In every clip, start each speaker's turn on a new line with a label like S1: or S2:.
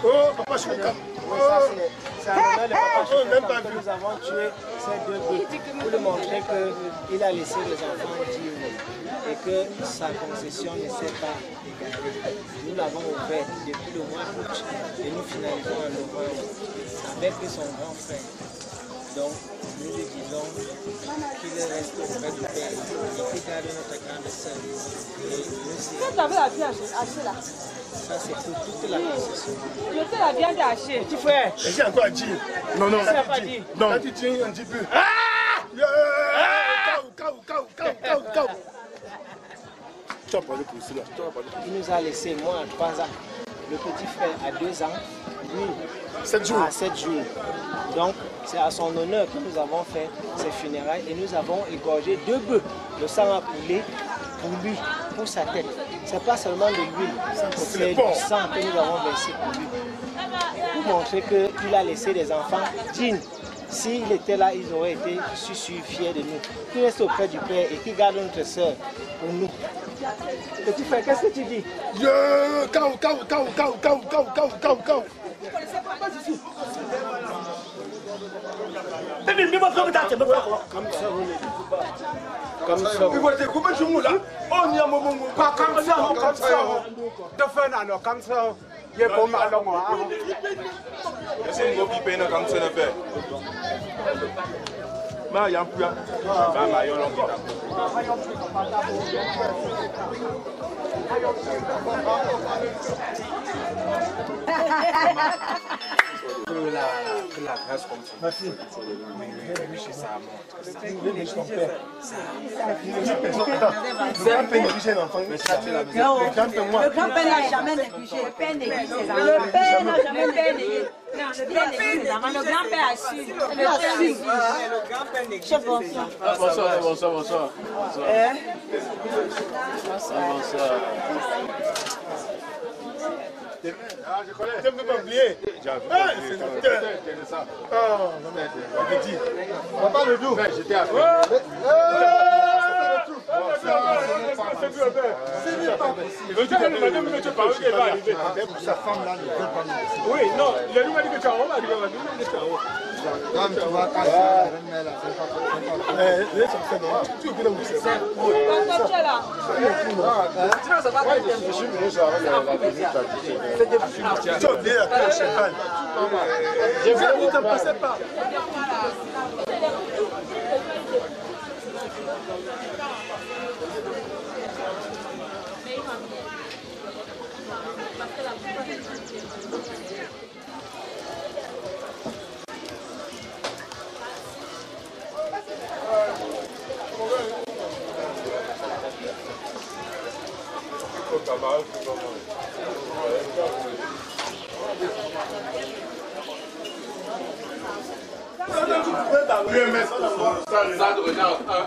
S1: Oh, papa, je suis calme.
S2: C'est un honneur de papa que nous avons tué ces deux bœufs pour lui montrer qu'il a laissé les enfants dire et que sa concession ne s'est pas égalée. Nous l'avons ouvert depuis le mois d'août et nous finalisons en novembre avec son grand frère. Donc, nous lui disons qu'il reste auprès du Père et qu'il garde notre grande sœur.
S3: Quand tu avais la viande hachée là?
S2: Ça, c'est pour toute la concession.
S3: Je fais la viande hachée.
S2: Petit frère.
S1: J'ai encore à dire. Non, non.
S2: Ça n'a pas dit.
S1: Non. Quand tu tiens un petit peu. Tu as parlé pour cela.
S2: Il nous a laissé, moi, à 3 ans. Le petit frère à 2 ans. Lui,
S1: 7 jours.
S2: À 7 jours. Donc, c'est à son honneur que nous avons fait ces funérailles et nous avons égorgé 2 bœufs. Le sang a coulé pour lui, pour sa tête. Ce n'est pas seulement de l'huile, c'est du sang que nous avons versé pour lui. Pour montrer qu'il a laissé des enfants dignes. S'il était là, ils auraient été fiers de nous. Qu'il reste auprès du Père et qu'il garde notre soeur pour nous. Petit frère, qu'est-ce que tu dis? Comme ça.
S4: Que la grâce continue. Ma fille, ça montre.
S1: C'est un père négligé l'enfant.
S3: Le grand-père n'a jamais négligé. Le père néglige ses enfants. Le père n'a jamais négligé. Le grand-père a su. Le grand-père néglige.
S5: Bonsoir. Bonsoir.
S1: Ah, je connais. Tu ne peux pas oublier. C'est ça. Oh, papa le doux. J'étais à Pour sa femme là, ne veut pas nous.
S5: Oui, non, le nous m'a dit que tu as en haut, on va dire que tu as en haut.
S1: Comme tu vois, quand je remets là, c'est pas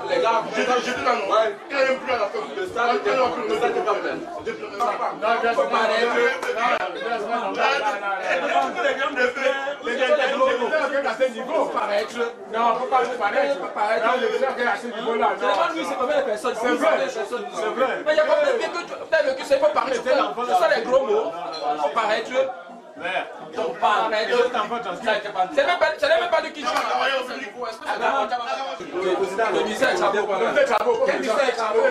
S5: Les gars, j'étais dans le quand il n'y a plus à la fin, le stade était pas plein. C'est combien de personnes? C'est vrai. Mais il y a combien de personnes que tu as vécu? C'est pas paraître. C'est ça les gros mots. Paraître. Donc, paraître. C'est même pas de qui tu le ministère est travaux. Quel ministère est travaux?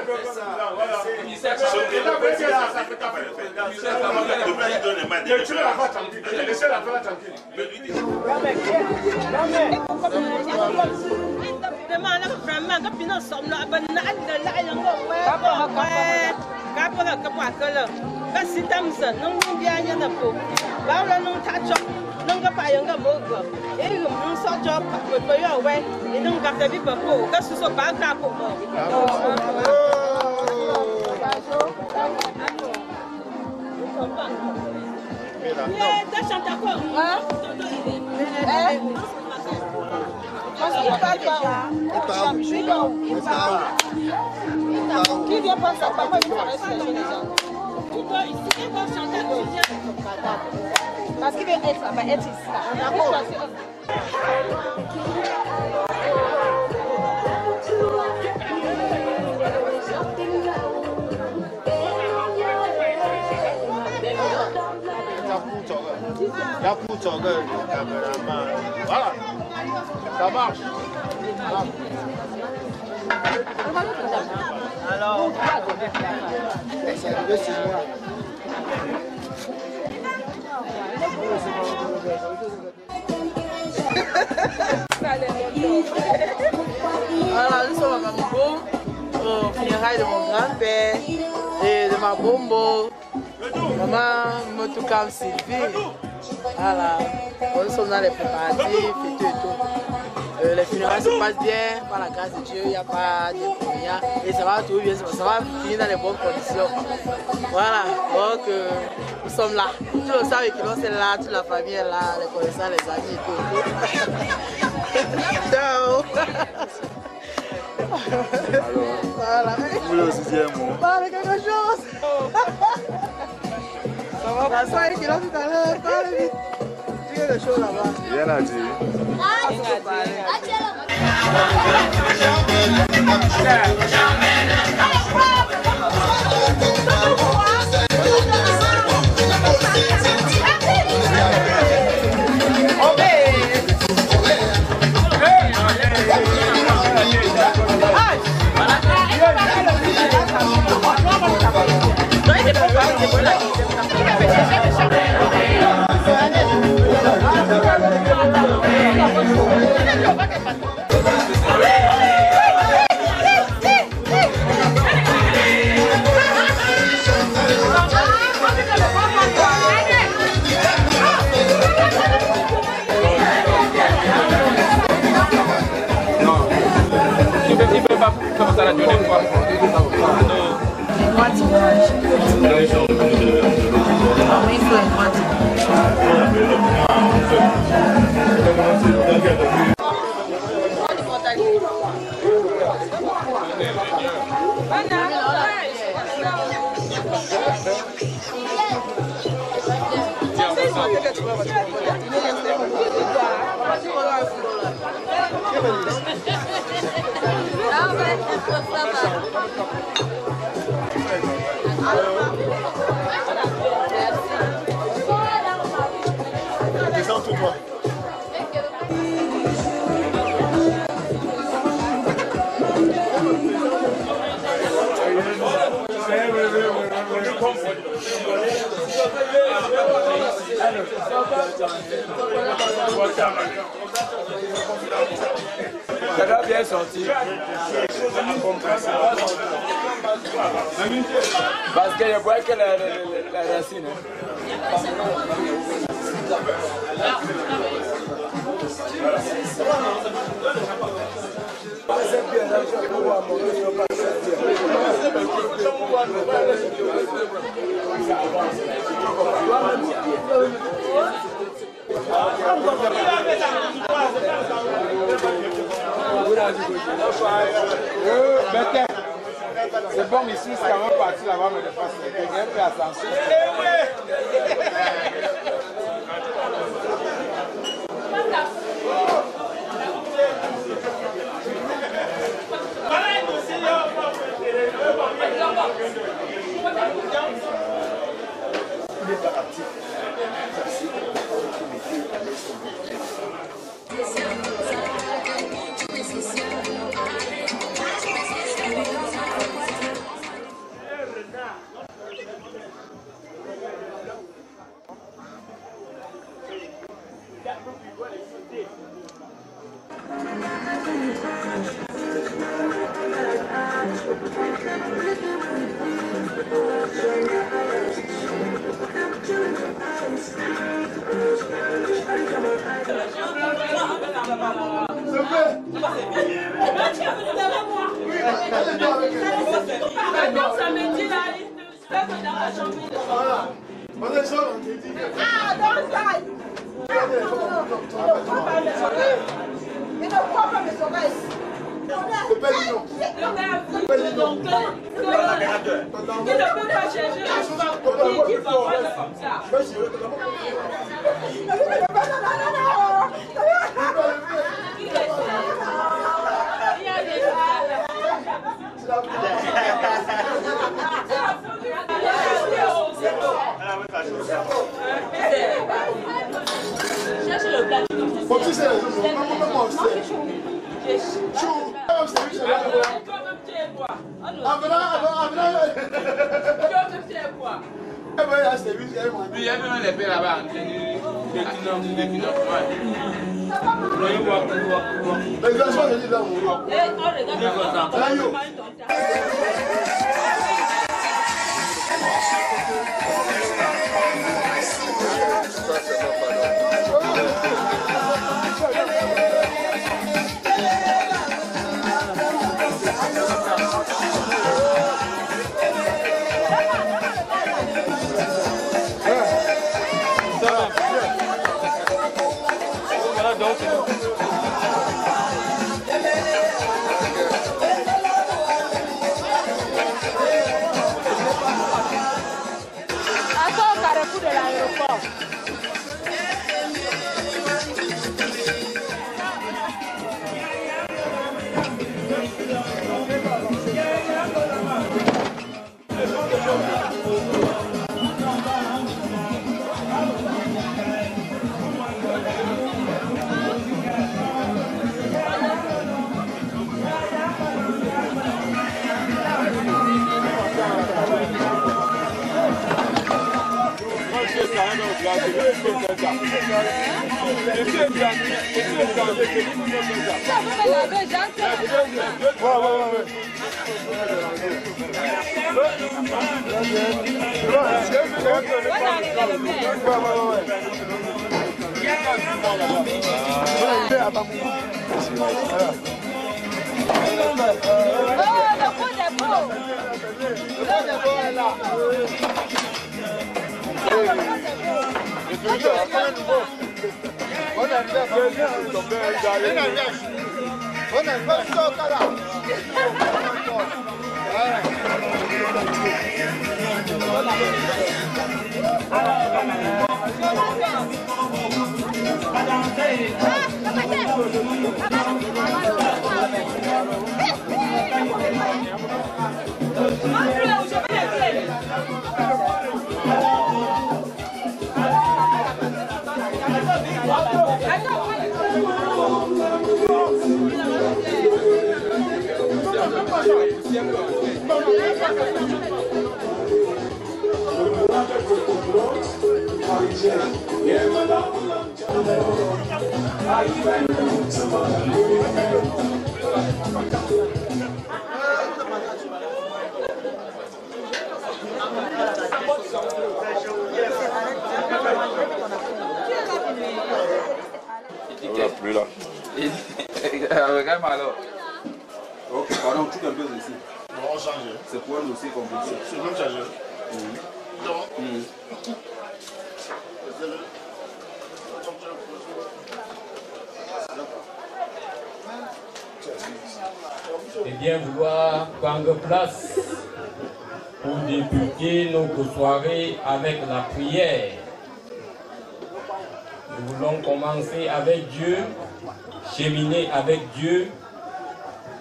S5: Le ministère est nunca payanga moga e num só job foi eu ué e nunca teve papo que só paga com deixa tá com qui vient passer par moi il reste les gens tu dois ici et dois chanter tu viens parce qu'il veut être ici.
S1: Voilà, ça marche.
S2: Alors,
S1: c'est arrivé sur moi.
S6: Voilà, nous sommes à Mambo, au funérailles de mon grand-père et de ma bombo, maman Motoukam Sylvie. Voilà, nous sommes dans les préparatifs et tout et tout. Les funérailles se passent bien, par la grâce de Dieu, il n'y a pas d'inconvénients et ça va tout bien, ça va finir dans les bonnes conditions. Voilà, donc nous sommes là. Tout le savent qui est là, toute la famille est là, les connaissants, les amis et tout. Ciao. Voilà.
S1: Vous voulez aussi dire un mot?
S6: Parle quelque chose. Ça va passer qui est là tout à l'heure, parle vite. Tu quelque chose là-bas.
S1: Rien à dire.
S5: Comment ça la durée quoi?
S1: Descends tout droit.
S4: Ça doit bien sortir. Parce qu'il y a pas que la racine. C'est bon ici, c'est quand même parti là-bas, mais de face, quelqu'un fait attention. Il y a même les paix là-bas.
S3: Attends, au carrefour de l'aéroport.
S1: Plus là.
S5: Regarde-moi alors.
S1: Ok, pardon, tout un peu ici.
S7: On change.
S1: C'est pour un dossier compliqué.
S7: C'est le même chargeur.
S8: Et bien vouloir prendre place pour débuter notre soirée avec la prière. Nous voulons commencer avec Dieu, cheminer avec Dieu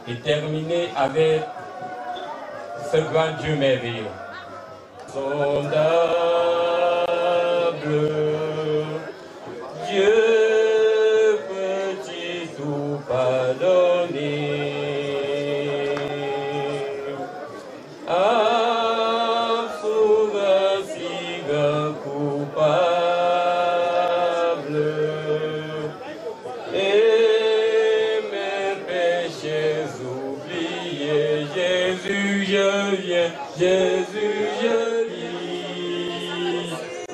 S8: et terminer avec ce grand Dieu merveilleux. Sondable, Dieu peut-il tout pardonner? Absouga si grand coupable et mes péchés oubliés. Jésus, je viens, Jésus,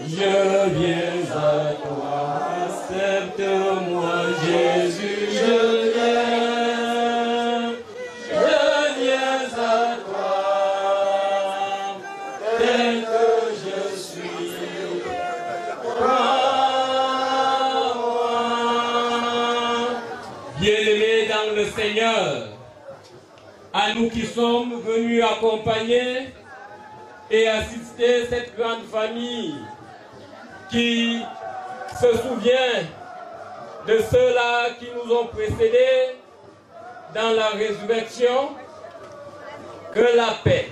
S8: je viens à toi, accepte-moi, Jésus, je viens à toi, tel que je suis. Bien-aimés dans le Seigneur, à nous qui sommes venus accompagner et assister cette grande famille qui se souvient de ceux-là qui nous ont précédés dans la résurrection, que la paix,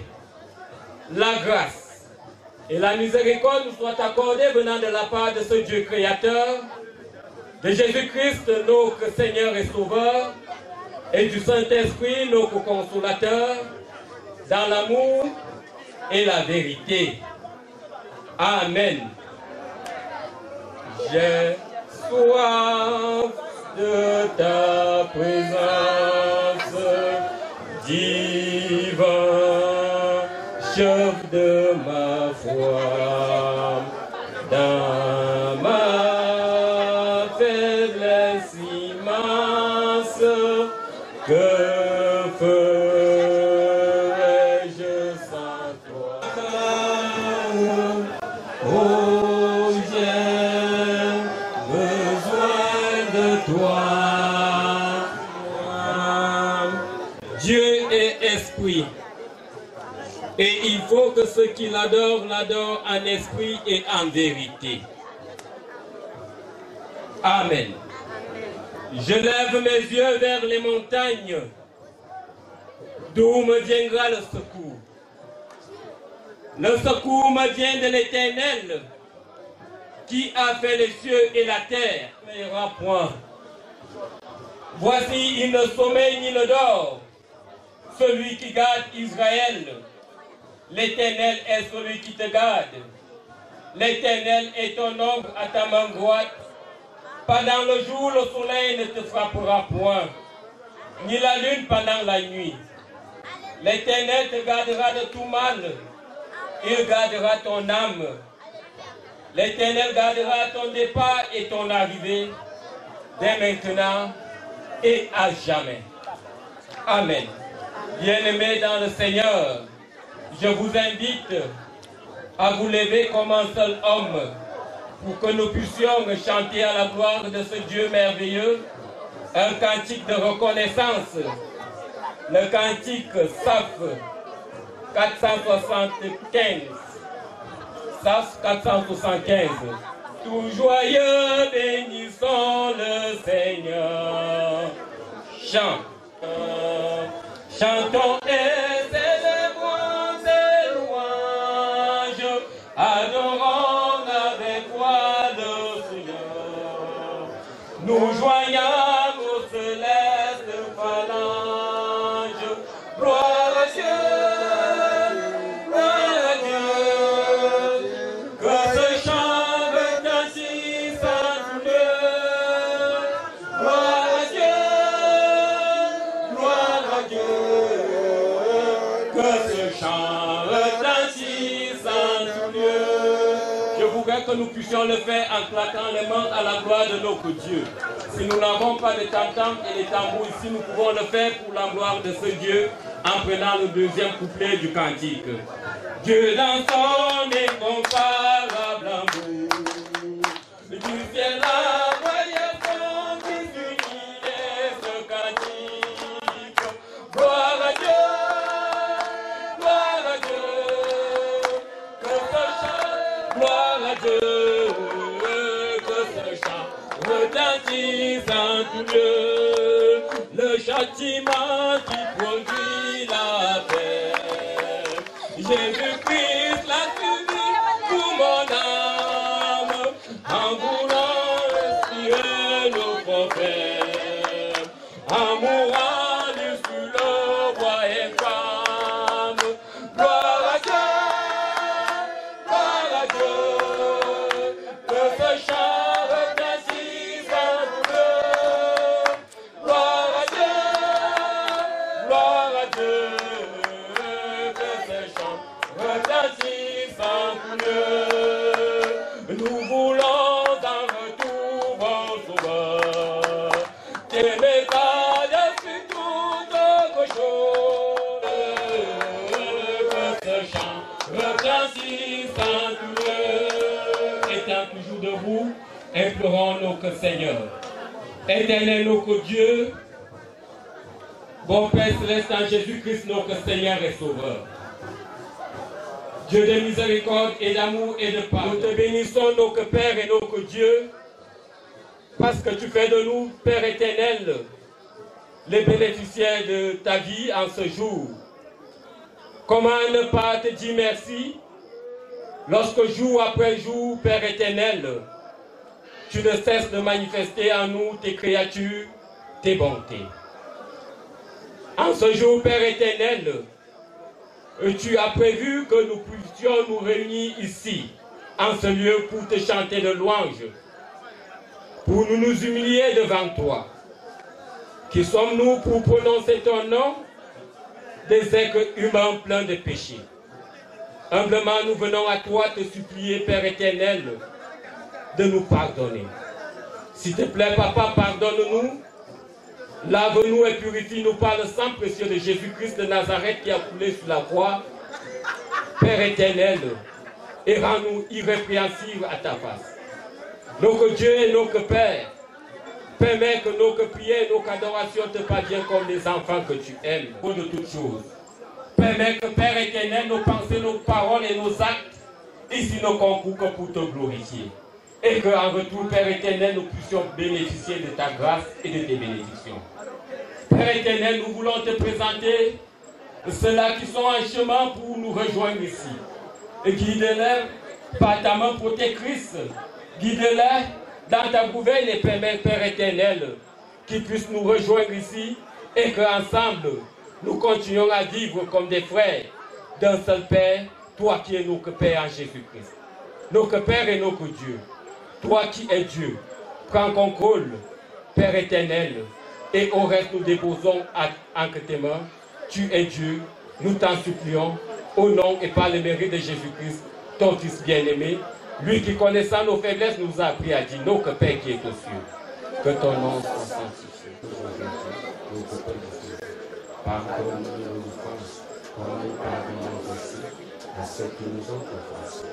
S8: la grâce et la miséricorde nous soient accordées venant de la part de ce Dieu créateur, de Jésus-Christ, notre Seigneur et Sauveur, et du Saint-Esprit, notre consolateur, dans l'amour et la vérité. Amen. J'ai soif de ta présence, divin chef de ma foi, dans ma faiblesse immense, que ferais-je sans toi? Oh, j'ai besoin de toi. Dieu est esprit. Et il faut que ceux qui l'adorent, l'adorent en esprit et en vérité. Amen. Je lève mes yeux vers les montagnes, d'où me viendra le secours. Le secours me vient de l'Éternel, qui a fait les cieux et la terre. Il n'y aura point. Voici, il ne sommeille ni ne dort, celui qui garde Israël. L'Éternel est celui qui te garde. L'Éternel est ton ombre à ta main droite. Pendant le jour, le soleil ne te frappera point, ni la lune pendant la nuit. L'Éternel te gardera de tout mal. Il gardera ton âme. L'Éternel gardera ton départ et ton arrivée, dès maintenant et à jamais. Amen. Bien-aimés dans le Seigneur, je vous invite à vous lever comme un seul homme pour que nous puissions chanter à la gloire de ce Dieu merveilleux un cantique de reconnaissance, le cantique SAF 475. SAF 475. Tout joyeux, bénissons le Seigneur. Chantons et célébrons ses louanges, adorons avec foi le Seigneur. Nous joignons aux célestes phalanges, gloire à Dieu, que ce chant retentisse en tout lieu. Je voudrais que nous puissions le faire en claquant les mains à la gloire de notre Dieu. Si nous n'avons pas de tam-tam et de tambours ici, nous pouvons le faire pour la gloire de ce Dieu en prenant le deuxième couplet du cantique. Dieu dans son incomparable amour, du ciel a envoyé son Fils uni et ce cantique. Gloire à Dieu, que ce chant, gloire à Dieu, que ce chant retentisse en tout lieu. Le châtiment qui produit la paix, Jésus-Christ l'a suivi pour mon âme, en voulant respirer nos prophètes, en mourant sur le roi et femme. Gloire à Dieu, que ce chant retentisse en tout lieu. Gloire à Dieu, que ce chant retentisse en tout lieu. Nous voulons en retour, bon sauveur, t'aimer par-dessus toute autre chose. Que ce chant retentisse en tout lieu. Étant toujours debout, implorons notre Seigneur. Éternel notre Dieu, bon Père céleste en Jésus-Christ, notre Seigneur et Sauveur. Dieu de miséricorde et d'amour et de pardon. Nous te bénissons, notre Père et notre Dieu, parce que tu fais de nous, Père éternel, les bénéficiaires de ta vie en ce jour. Comment ne pas te dire merci lorsque jour après jour, Père éternel, tu ne cesses de manifester en nous, tes créatures, tes bontés. En ce jour, Père éternel, tu as prévu que nous puissions nous réunir ici, en ce lieu, pour te chanter de louanges, pour nous humilier devant toi. Qui sommes-nous pour prononcer ton nom? Des êtres humains pleins de péchés. Humblement, nous venons à toi te supplier, Père éternel, de nous pardonner. S'il te plaît, Papa, pardonne-nous. Lave-nous et purifie-nous par le sang précieux de Jésus-Christ de Nazareth qui a coulé sur la croix. Père éternel, et rends-nous irrépréhensibles à ta face. Notre Dieu et notre Père, permets que nos prières et nos adorations te parviennent comme les enfants que tu aimes, au de toutes choses. Permets que, Père éternel, nos pensées, nos paroles et nos actes, ici ne concourent que pour te glorifier. Et qu'en retour, Père éternel, nous puissions bénéficier de ta grâce et de tes bénédictions. Père éternel, nous voulons te présenter ceux-là qui sont en chemin pour nous rejoindre ici. Et guide-les par ta main protectrice. Guide-les dans ta gouverne et permets, Père éternel, qu'ils puissent nous rejoindre ici et qu'ensemble, nous continuons à vivre comme des frères d'un seul Père, toi qui es notre Père en Jésus-Christ. Notre Père et notre Dieu. Toi qui es Dieu, prends contrôle, Père éternel, et au reste nous déposons entre tes mains. Tu es Dieu, nous t'en supplions, au nom et par le mérite de Jésus-Christ, ton Fils bien-aimé, lui qui connaissant nos faiblesses nous a appris à dire, notre Père qui est aux cieux, que ton nom soit sanctifié.
S7: Pardonne-nous nos offenses, comme nous pardonnons aussi à ceux qui nous ont offensés.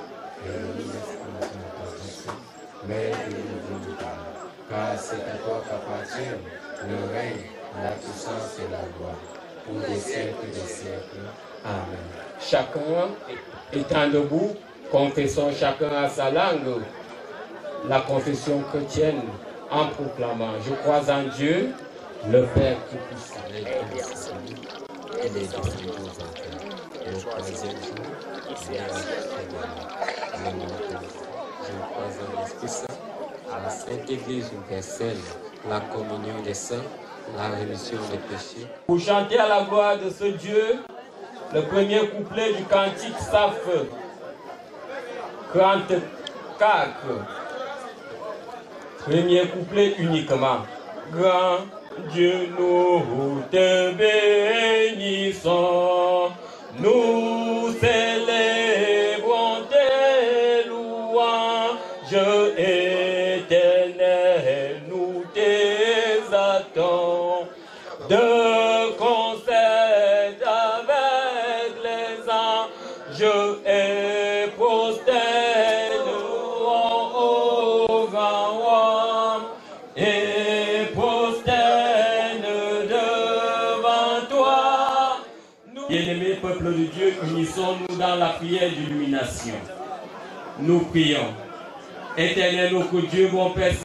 S7: Et ne nous laisse pas dans la tentation, mais délivre-nous du mal. Car c'est à toi qu'appartiennent le règne, la puissance et la gloire, pour des siècles et des siècles. Amen.
S8: Chacun étant debout, confessons chacun à sa langue la confession chrétienne en proclamant: je crois en Dieu, le Père Tout-Puissant.
S7: Et les descendus aux enfers. Et au troisième jour, il y a je crois en l'Esprit Saint, à la Sainte Église universelle, la communion des saints, la rémission des péchés.
S8: Pour chanter à la gloire de ce Dieu, le premier couplet du cantique Saf 34. Premier couplet uniquement. Grand Dieu, nous te bénissons, Bien-aimés, peuple de Dieu, unissons-nous dans la prière d'illumination. Nous prions. Éternel, notre Dieu, bon Père.